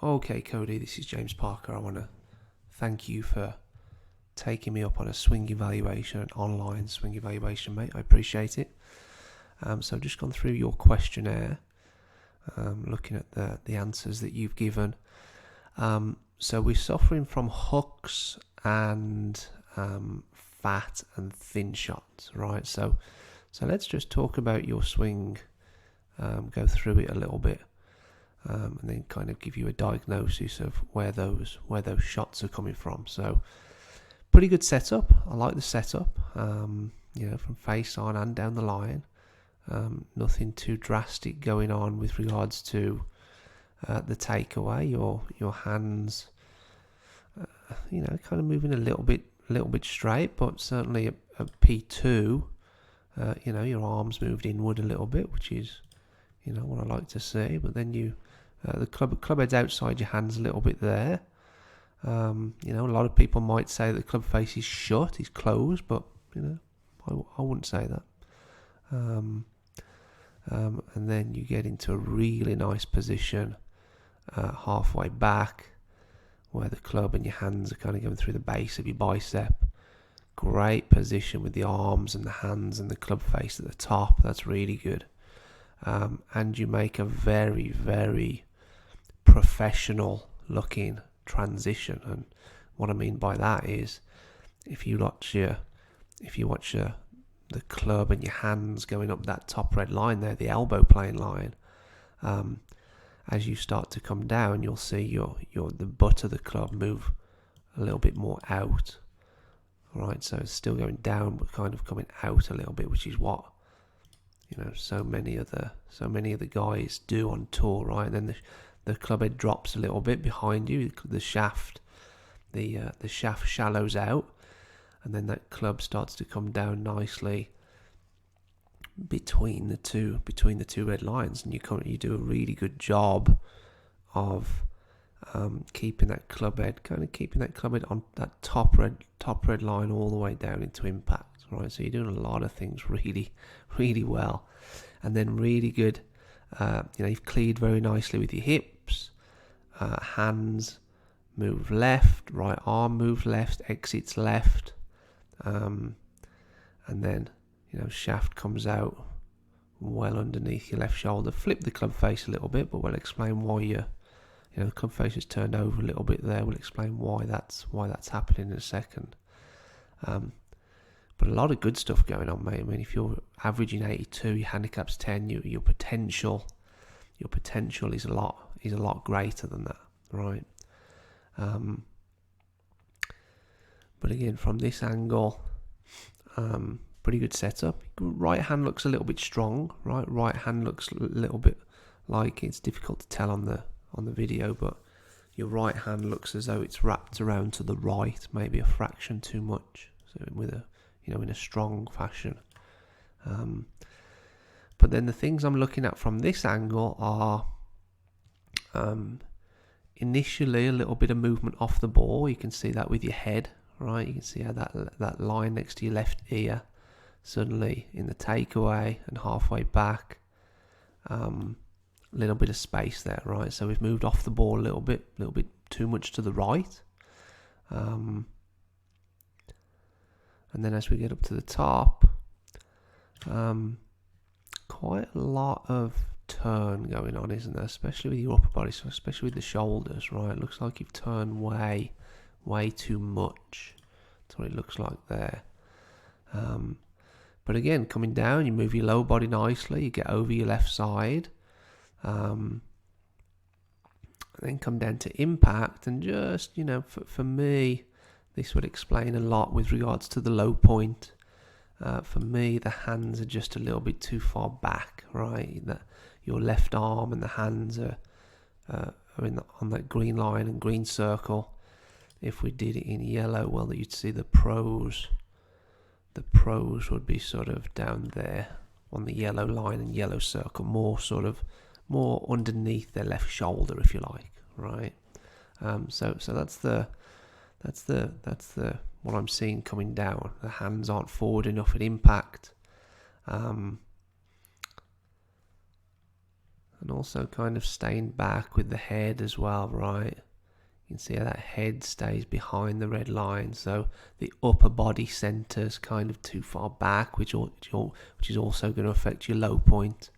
Okay, Cody, this is James Parker. I want to thank you for taking me up on a swing evaluation, an online swing evaluation, mate. I appreciate it. So I've just gone through your questionnaire, looking at the answers that you've given. So we're suffering from hooks and fat and thin shots, right? So let's just talk about your swing, go through it a little bit. And then kind of give you a diagnosis of where those shots are coming from. So pretty good setup. I like the setup. From face on and down the line. Nothing too drastic going on with regards to the takeaway. Your hands, kind of moving a little bit straight, but certainly at P2, your arms moved inward a little bit, which is what I like to see. But then the club head's outside your hands a little bit there. A lot of people might say that the club face is shut, is closed, but I wouldn't say that. And then you get into a really nice position halfway back, where the club and your hands are kind of going through the base of your bicep. Great position with the arms and the hands and the club face at the top. That's really good. And you make a very, very professional looking transition. And what I mean by that is, if you watch the club and your hands going up that top red line there, the elbow plane line, as you start to come down, you'll see the butt of the club move a little bit more out. Right, so it's still going down, but kind of coming out a little bit, which is what so many of the guys do on tour, right? And then the club head drops a little bit behind you. The shaft shallows out, and then that club starts to come down nicely between the two red lines, and you do a really good job of keeping that club head on that top red line all the way down into impact, right? So you're doing a lot of things really, really well, and then really good. You've cleared very nicely with your hips, hands move left, right arm moves left, exits left, and then shaft comes out well underneath your left shoulder. Flip the club face a little bit, but we'll explain why the club face is turned over a little bit there. We'll explain why that's happening in a second. But a lot of good stuff going on, mate. I mean, if you're averaging 82, your handicap's 10, your potential is a lot greater than that, right? But again, from this angle, pretty good setup. Right hand looks a little bit strong, right? Right hand looks a little bit like, it's difficult to tell on the video, but your right hand looks as though it's wrapped around to the right, maybe a fraction too much. So with in a strong fashion. But then the things I'm looking at from this angle are initially a little bit of movement off the ball. You can see that with your head, right? You can see how that line next to your left ear suddenly in the takeaway and halfway back, little bit of space there, right? So we've moved off the ball a little bit too much to the right. And then as we get up to the top, quite a lot of turn going on, isn't there? Especially with your upper body, so especially with the shoulders, right? It looks like you've turned way too much. That's what it looks like there. But again, coming down, you move your lower body nicely, you get over your left side, and then come down to impact, and just, for me, this would explain a lot with regards to the low point. For me, the hands are just a little bit too far back, right? That your left arm and the hands are on that green line and green circle. If we did it in yellow, well, you'd see the pros. The pros would be sort of down there on the yellow line and yellow circle, more underneath their left shoulder, if you like, right? So that's the what I'm seeing coming down. The hands aren't forward enough at impact. And also kind of staying back with the head as well, right? You can see how that head stays behind the red line, so the upper body centre's kind of too far back, which is also going to affect your low point.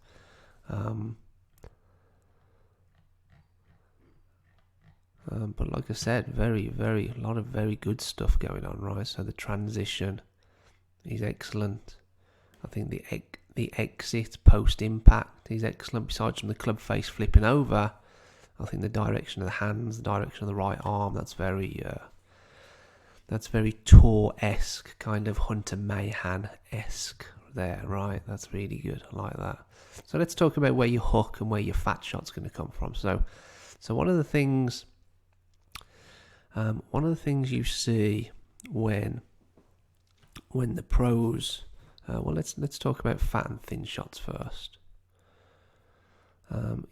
But like I said, a lot of very good stuff going on, right? So the transition is excellent. I think the exit post impact is excellent. Besides from the club face flipping over, I think the direction of the hands, the direction of the right arm, that's very Tor-esque, kind of Hunter Mahan-esque there, right? That's really good. I like that. So let's talk about where your hook and where your fat shot's going to come from. So one of the things you see when the pros, let's talk about fat and thin shots first.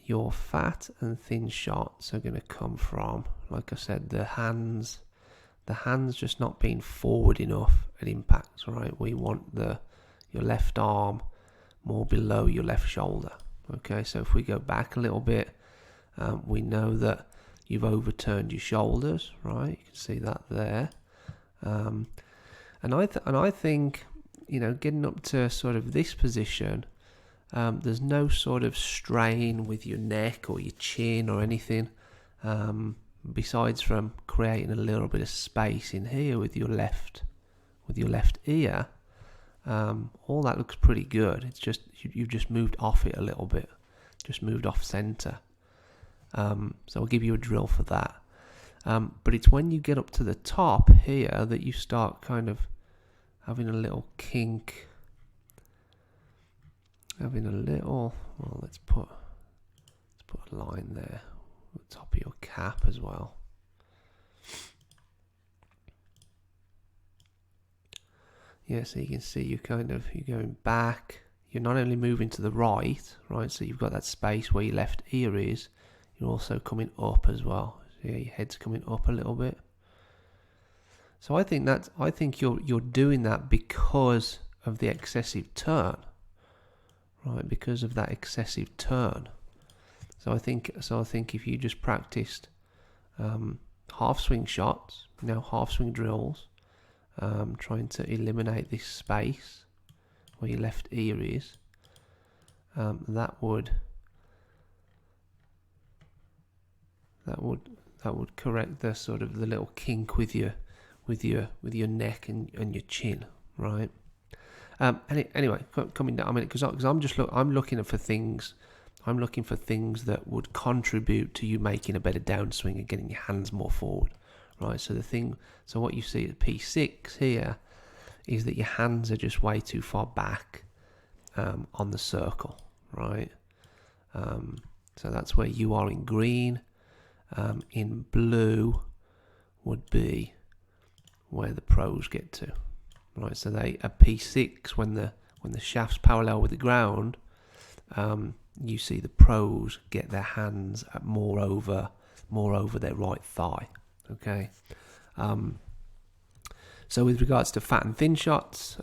Your fat and thin shots are going to come from, like I said, the hands just not being forward enough at impact, right? We want your left arm more below your left shoulder. Okay, so if we go back a little bit, we know that you've overturned your shoulders, right? You can see that there. And I think, getting up to sort of this position, there's no sort of strain with your neck or your chin or anything, besides from creating a little bit of space in here with your left ear. All that looks pretty good. It's just you've just moved off it a little bit, just moved off center. So I'll give you a drill for that. But it's when you get up to the top here that you start kind of having a little kink. Let's put a line there at the top of your cap as well. Yeah, so you can see you're going back. You're not only moving to the right, so you've got that space where your left ear is, you're also coming up as well. So yeah, your head's coming up a little bit. So I think you're doing that because of the excessive turn. Right, because of that excessive turn. So I think if you just practiced half swing shots, half swing drills, trying to eliminate this space where your left ear is, that would correct the sort of the little kink with your neck and your chin, right? Anyway, coming down. I mean, because I'm looking for things. I'm looking for things that would contribute to you making a better downswing and getting your hands more forward, right? So what you see at P6 here is that your hands are just way too far back on the circle, right? So that's where you are in green. In blue would be where the pros get to. Right, so they at P6 when the shaft's parallel with the ground, you see the pros get their hands at more over their right thigh. Okay, so with regards to fat and thin shots,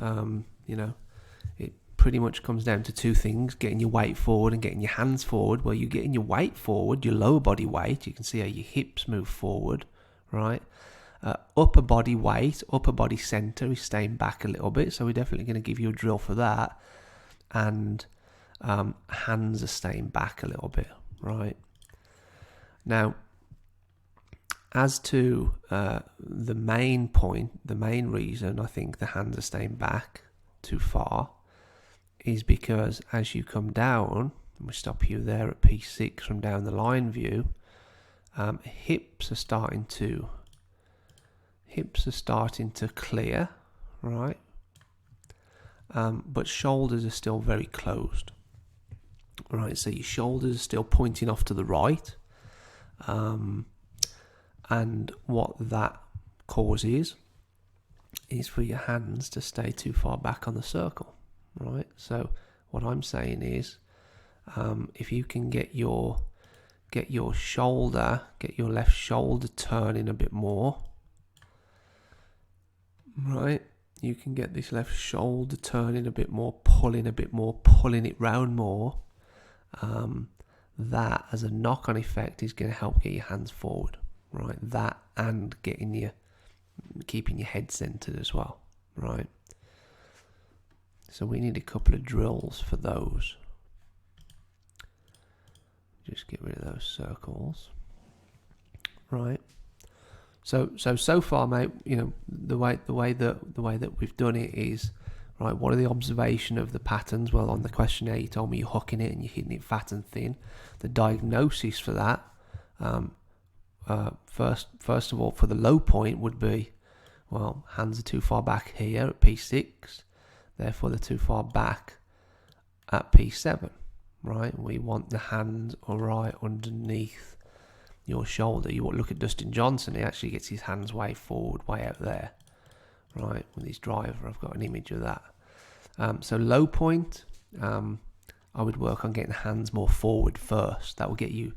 it pretty much comes down to two things: getting your weight forward and getting your hands forward. Well, you're getting your weight forward, your lower body weight. You can see how your hips move forward, right? Upper body weight, upper body center is staying back a little bit, so we're definitely going to give you a drill for that. And hands are staying back a little bit, right? Now, as to the main point, the main reason I think the hands are staying back too far is because as you come down, and we stop you there at P6 from down the line view, hips are starting to clear, right? But shoulders are still very closed, right? So your shoulders are still pointing off to the right, and what that causes is for your hands to stay too far back on the circle, right? So what I'm saying is, if you can get your left shoulder turning a bit more, right? You can get this left shoulder turning a bit more, pulling it round more. that as a knock-on effect is going to help get your hands forward, right? That and keeping your head centered as well, right? So we need a couple of drills for those. Just get rid of those circles, right? So far, mate, you know, the way that we've done it is, right, what are the observation of the patterns? Well, on the questionnaire you told me you're hooking it and you're hitting it fat and thin. The diagnosis for that, first of all, for the low point would be, well, hands are too far back here at P6, therefore they're too far back at P7, right? We want the hands right underneath your shoulder. You look at Dustin Johnson, he actually gets his hands way forward, way out there, right? With his driver, I've got an image of that. So low point, I would work on getting the hands more forward first. That will get you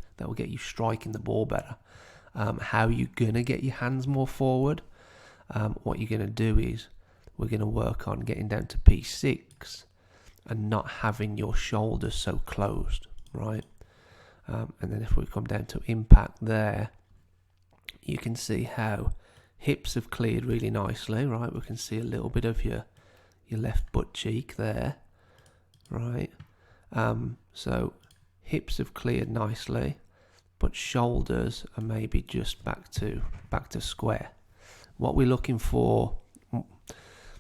striking the ball better. How are you gonna get your hands more forward? What you're gonna do is we're gonna work on getting down to P6 and not having your shoulders so closed, right? And then if we come down to impact there, you can see how hips have cleared really nicely, right? We can see a little bit of your left butt cheek there, right? So hips have cleared nicely, but shoulders are maybe just back to square. What we're looking for,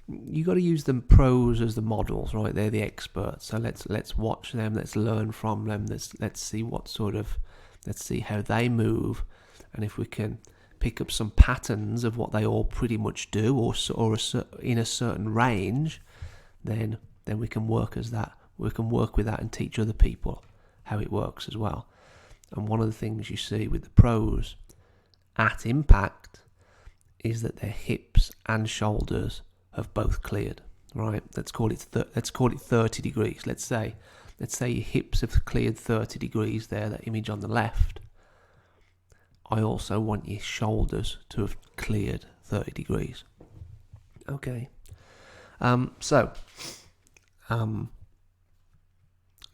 you got to use the pros as the models, right? They're the experts. So let's watch them. Let's learn from them. Let's see how they move, and if we can pick up some patterns of what they all pretty much do, or in a certain range, then we can work as that. We can work with that and teach other people how it works as well. And one of the things you see with the pros at impact is that their hips and shoulders have both cleared, right? Let's call it 30 degrees. Let's say your hips have cleared 30 degrees there, that image on the left. I also want your shoulders to have cleared 30 degrees. Okay. So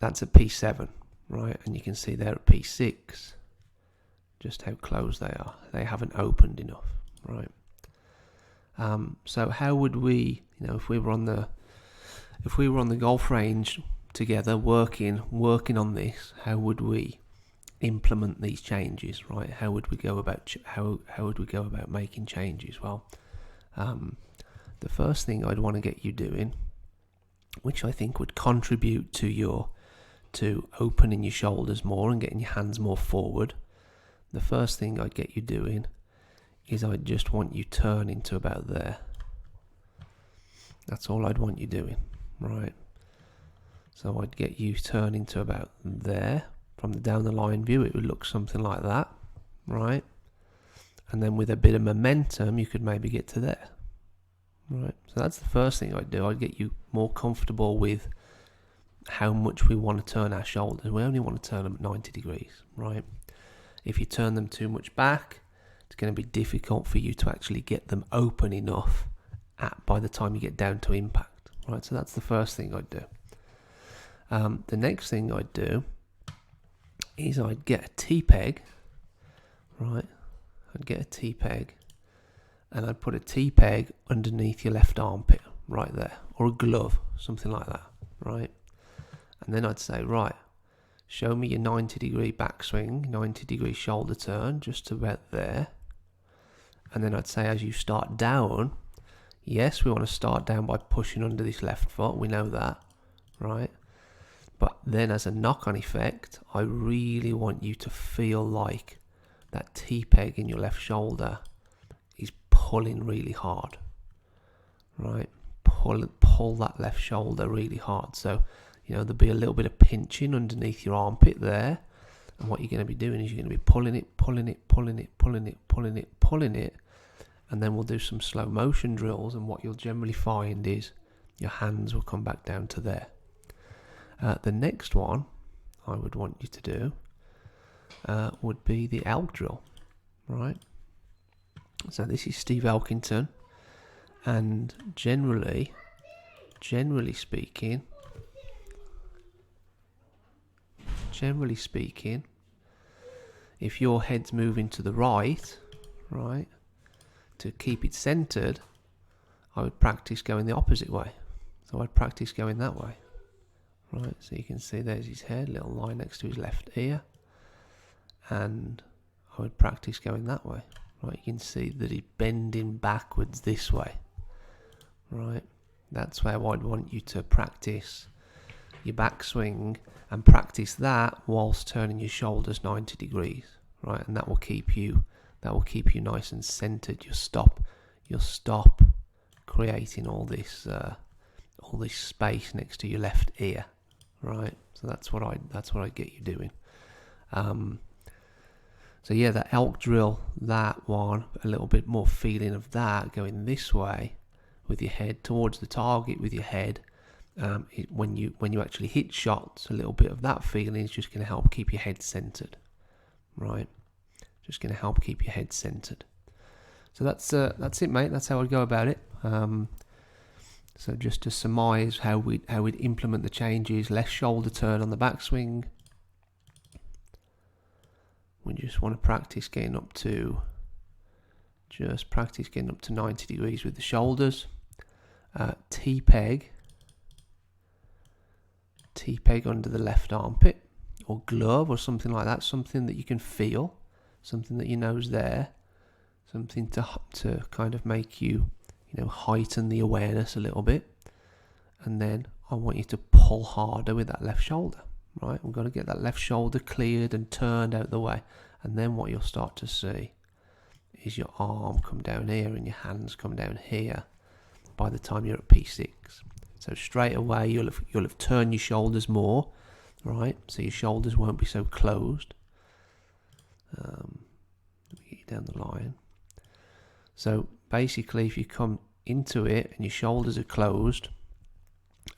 that's a P7, right? And you can see there at P6 just how close they are. They haven't opened enough, right? So how would we, if we were on the golf range together working on this, how would we implement these changes, right? How would we go about making changes? Well, the first thing I'd want to get you doing, which I think would contribute to opening your shoulders more and getting your hands more forward, the first thing I'd get you doing is I'd just want you turning to about there. That's all I'd want you doing, right? So I'd get you turning to about there. From the down the line view, it would look something like that, right? And then with a bit of momentum, you could maybe get to there, right? So that's the first thing I'd do. I'd get you more comfortable with how much we want to turn our shoulders. We only want to turn them at 90 degrees, right? If you turn them too much back, it's going to be difficult for you to actually get them open enough by the time you get down to impact, right? So that's the first thing I'd do. The next thing I'd do is I'd get a T-peg, right? I'd get a T-peg and I'd put a T-peg underneath your left armpit, right there, or a glove, something like that, right? And then I'd say, right, show me your 90 degree backswing, 90 degree shoulder turn, just about there. And then I'd say, as you start down, yes, we want to start down by pushing under this left foot. We know that, right? But then as a knock-on effect, I really want you to feel like that T-peg in your left shoulder is pulling really hard, right? Pull that left shoulder really hard. So, there'll be a little bit of pinching underneath your armpit there. And what you're going to be doing is you're going to be pulling it, pulling it, pulling it, pulling it, pulling it, pulling it. And then we'll do some slow motion drills. And what you'll generally find is your hands will come back down to there. The next one I would want you to do would be the elk drill, right? So this is Steve Elkington. And generally speaking, generally speaking, if your head's moving to the right, to keep it centered, I would practice going the opposite way. So I'd practice going that way. Right, so you can see there's his head, little line next to his left ear. And I would practice going that way. Right, you can see that he's bending backwards this way. Right, that's where I'd want you to practice your backswing and practice that whilst turning your shoulders 90 degrees. Right, and that will keep you nice and centered. You'll stop creating all this space next to your left ear. Right, so that's what I get you doing. So yeah, that elk drill, that one, a little bit more feeling of that going this way with your head towards the target with your head. When you actually hit shots, a little bit of that feeling is just going to help keep your head centered. Right, just going to help keep your head centered. So that's it, mate. That's how I'd go about it. So just to surmise how we'd implement the changes: less shoulder turn on the backswing. We just want to practice getting up to 90 degrees with the shoulders. T-peg under the left armpit, or glove, or something like that. Something that you can feel, something that you know is there, something to kind of make you heighten the awareness a little bit. And then I want you to pull harder with that left shoulder. Right, we've got to get that left shoulder cleared and turned out the way. And then what you'll start to see is your arm come down here and your hands come down here by the time you're at P6. So straight away you'll have turned your shoulders more, right? So your shoulders won't be so closed. Let me get you down the line. So basically, if you come into it and your shoulders are closed,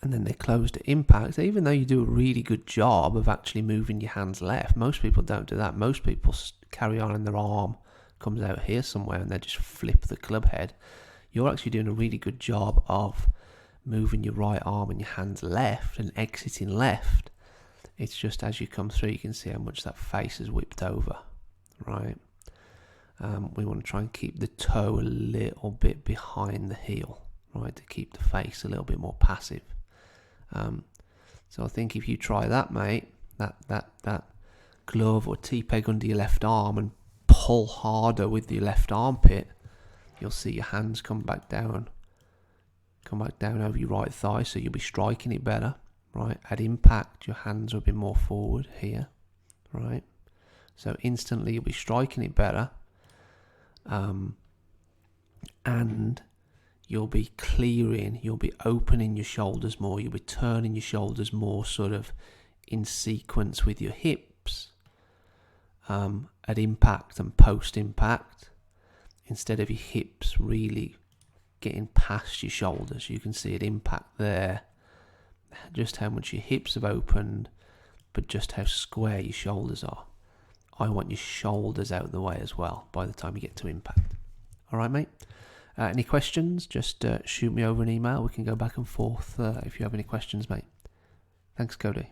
and then they're closed at impact, even though you do a really good job of actually moving your hands left, most people don't do that. Most people carry on and their arm comes out here somewhere and they just flip the club head. You're actually doing a really good job of moving your right arm and your hands left and exiting left. It's just as you come through, you can see how much that face is whipped over, right? We want to try and keep the toe a little bit behind the heel, right, to keep the face a little bit more passive. So I think if you try that, mate, that glove or T-peg under your left arm and pull harder with your left armpit, you'll see your hands come back down over your right thigh, so you'll be striking it better, right? At impact, your hands will be more forward here, right? So instantly you'll be striking it better, and you'll be clearing, you'll be opening your shoulders more, you'll be turning your shoulders more sort of in sequence with your hips at impact and post-impact, instead of your hips really getting past your shoulders. You can see at impact there just how much your hips have opened, but just how square your shoulders are. I want your shoulders out of the way as well by the time you get to impact. All right, mate? Any questions, just shoot me over an email. We can go back and forth if you have any questions, mate. Thanks, Cody.